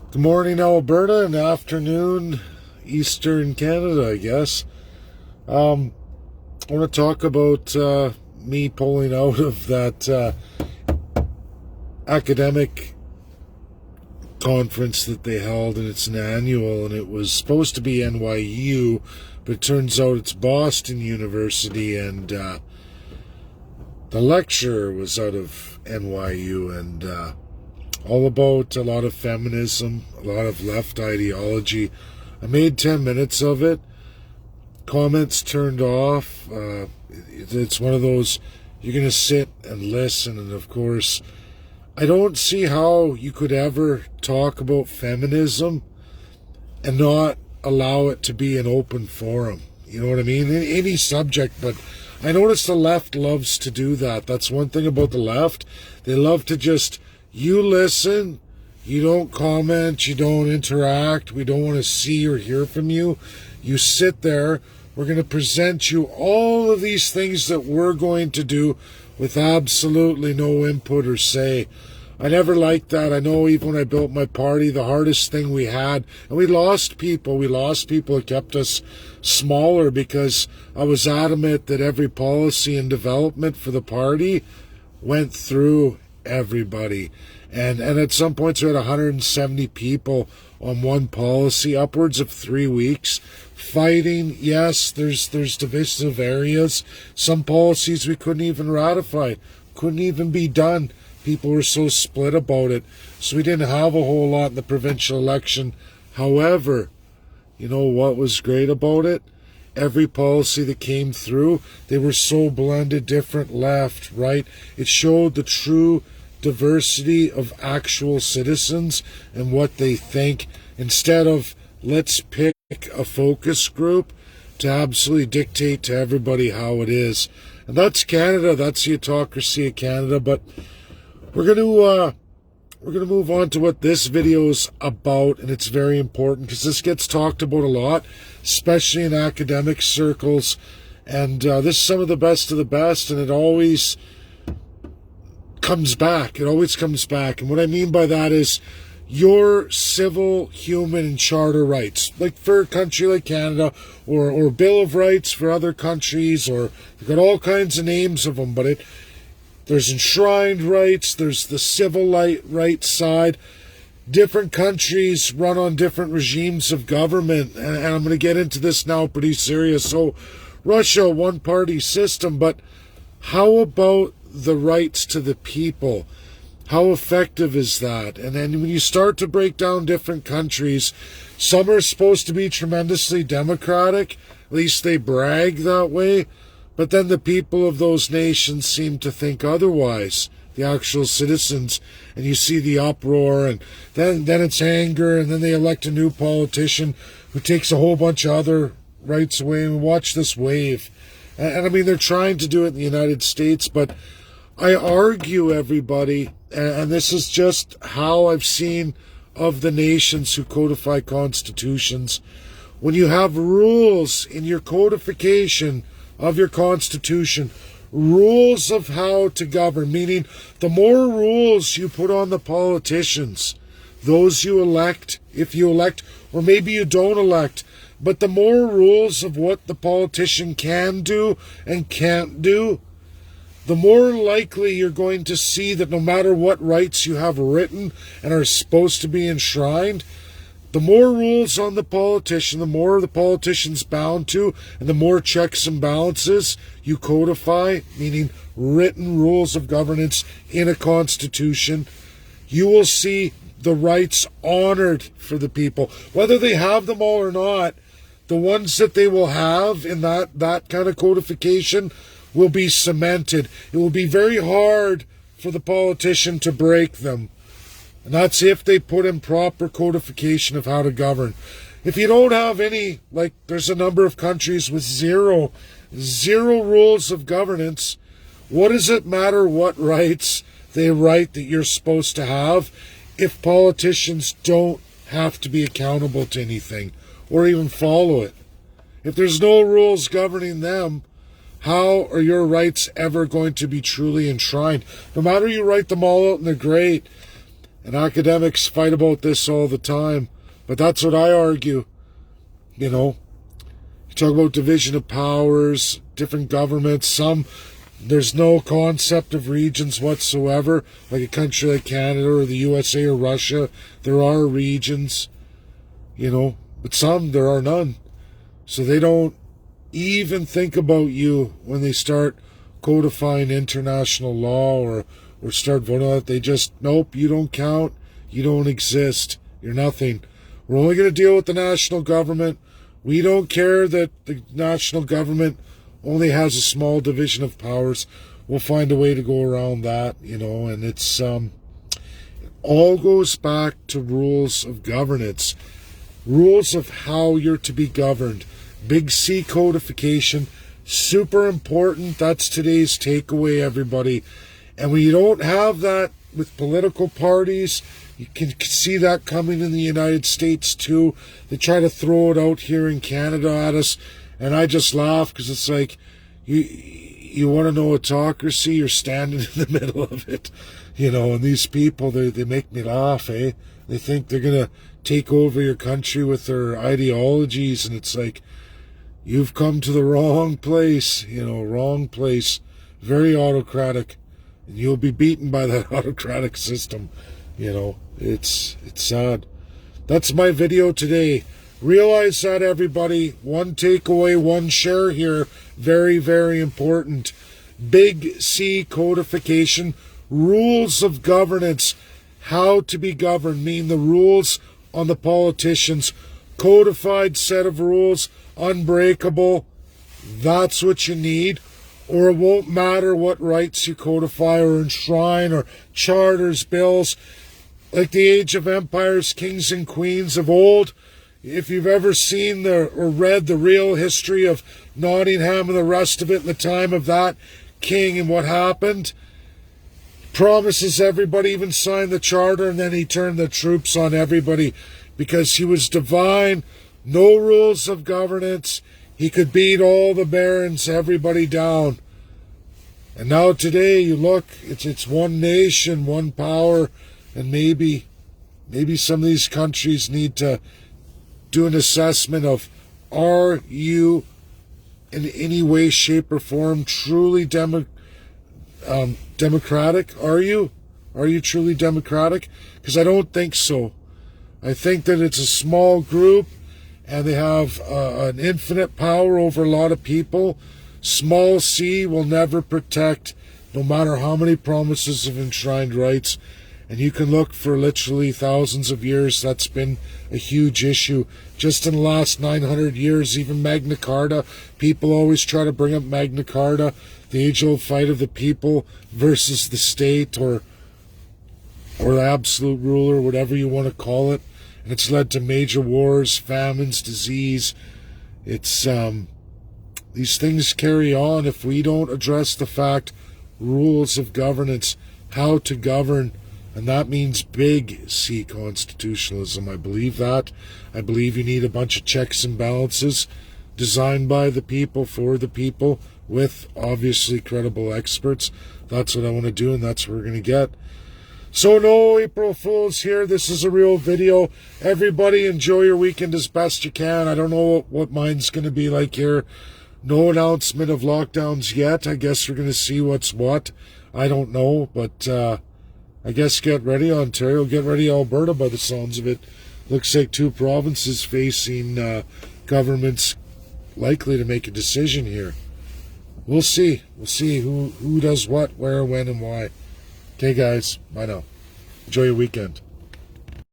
Good morning, Alberta, and afternoon, Eastern Canada, I guess. I want to talk about me pulling out of that academic conference that they held, and it's an annual, and it was supposed to be NYU, but it turns out it's Boston University, and the lecturer was out of NYU, and all about a lot of feminism, a lot of left ideology. I made 10 minutes of it. Comments turned off. It's one of those, you're going to sit and listen, and of course, I don't see how you could ever talk about feminism and not allow it to be an open forum. You know what I mean? Any subject, but I notice the left loves to do that. That's one thing about the left. They love to just, you listen, you don't comment, you don't interact, we don't want to see or hear from you. You sit there, we're going to present you all of these things that we're going to do with absolutely no input or say. I never liked that. I know even when I built my party, the hardest thing we had, and we lost people. It kept us smaller because I was adamant that every policy and development for the party went through everybody. And at some points we had 170 people on one policy, upwards of 3 weeks, fighting. Yes, there's divisive areas. Some policies we couldn't even ratify, couldn't even be done. People were so split about it. So we didn't have a whole lot in the provincial election. However, you know what was great about it? Every policy that came through, they were so blended, different, left, right. It showed the true diversity of actual citizens and what they think, instead of let's pick a focus group to absolutely dictate to everybody how it is. And that's Canada. That's the autocracy of Canada. But we're going to move on to what this video is about, and it's very important because this gets talked about a lot, especially in academic circles. And this is some of the best, and it always comes back. It always comes back. And what I mean by that is your civil, human, and charter rights, like for a country like Canada, or Bill of Rights for other countries, or you've got all kinds of names of them, but there's enshrined rights, there's the civil rights side. Different countries run on different regimes of government, and I'm going to get into this now pretty serious. So Russia, one-party system, but how about the rights to the people? How effective is that? And then when you start to break down different countries, some are supposed to be tremendously democratic, at least they brag that way, but then the people of those nations seem to think otherwise, the actual citizens, and you see the uproar, and then it's anger, and then they elect a new politician who takes a whole bunch of other rights away, and watch this wave. And I mean, they're trying to do it in the United States, but I argue, everybody, and this is just how I've seen of the nations who codify constitutions, when you have rules in your codification of your constitution, rules of how to govern, meaning the more rules you put on the politicians, those you elect, if you elect, or maybe you don't elect, but the more rules of what the politician can do and can't do, the more likely you're going to see that no matter what rights you have written and are supposed to be enshrined, the more rules on the politician, the more the politician's bound to, and the more checks and balances you codify, meaning written rules of governance in a constitution, you will see the rights honored for the people. Whether they have them all or not, the ones that they will have in that kind of codification will be cemented. It will be very hard for the politician to break them. And that's if they put in proper codification of how to govern. If you don't have any, like there's a number of countries with zero rules of governance, what does it matter what rights they write that you're supposed to have if politicians don't have to be accountable to anything or even follow it? If there's no rules governing them, how are your rights ever going to be truly enshrined? No matter you write them all out and they're great, And academics fight about this all the time. But that's what I argue. You know, you talk about division of powers, different governments. There's no concept of regions whatsoever. Like a country like Canada or the USA or Russia, there are regions, you know. But some, there are none. So they don't even think about you when they start codifying international law or start voting on it. They just, nope, you don't count. You don't exist. You're nothing. We're only going to deal with the national government. We don't care that the national government only has a small division of powers. We'll find a way to go around that, you know, and it's it all goes back to rules of governance, rules of how you're to be governed. Big C codification, super important. That's today's takeaway, everybody. And when you don't have that with political parties, you can see that coming in the United States too. They try to throw it out here in Canada at us, and I just laugh because it's like, you want to know autocracy? You're standing in the middle of it, you know. And these people, they make me laugh, eh? They think they're gonna take over your country with their ideologies, and it's like, you've come to the wrong place, you know, wrong place. Very autocratic, and you'll be beaten by that autocratic system, you know. It's sad. That's my video today. Realize that, everybody. One takeaway, one share here. Very, very important. Big C codification. Rules of governance. How to be governed. Mean the rules on the politicians. Codified set of rules. Unbreakable. That's what you need. Or it won't matter what rights you codify or enshrine or charters, bills. Like the Age of Empires, kings and queens of old. If you've ever seen or read the real history of Nottingham and the rest of it in the time of that king and what happened, promises everybody, even signed the charter, and then he turned the troops on everybody because he was divine, no rules of governance. He could beat all the barons, everybody down. And now today, you look, it's one nation, one power, and maybe some of these countries need to do an assessment of, are you in any way, shape, or form truly democratic? Are you truly democratic? Because I don't think so. I think that it's a small group, and they have an infinite power over a lot of people. Small c will never protect, no matter how many promises of enshrined rights. And you can look for literally thousands of years. That's been a huge issue. Just in the last 900 years, even Magna Carta, people always try to bring up Magna Carta, the age-old fight of the people versus the state, or the absolute ruler, whatever you want to call it. And it's led to major wars, famines, disease. It's these things carry on if we don't address the fact, rules of governance, how to govern. And that means big C constitutionalism. I believe that. I believe you need a bunch of checks and balances designed by the people, for the people, with obviously credible experts. That's what I want to do, and that's what we're going to get. So no April Fools here. This is a real video. Everybody enjoy your weekend as best you can. I don't know what mine's going to be like here. No announcement of lockdowns yet. I guess we're going to see what's what. I don't know, but I guess get ready, Ontario. Get ready, Alberta, by the sounds of it. Looks like two provinces facing governments likely to make a decision here. We'll see. We'll see who does what, where, when, and why. Okay, guys. Bye now. Enjoy your weekend.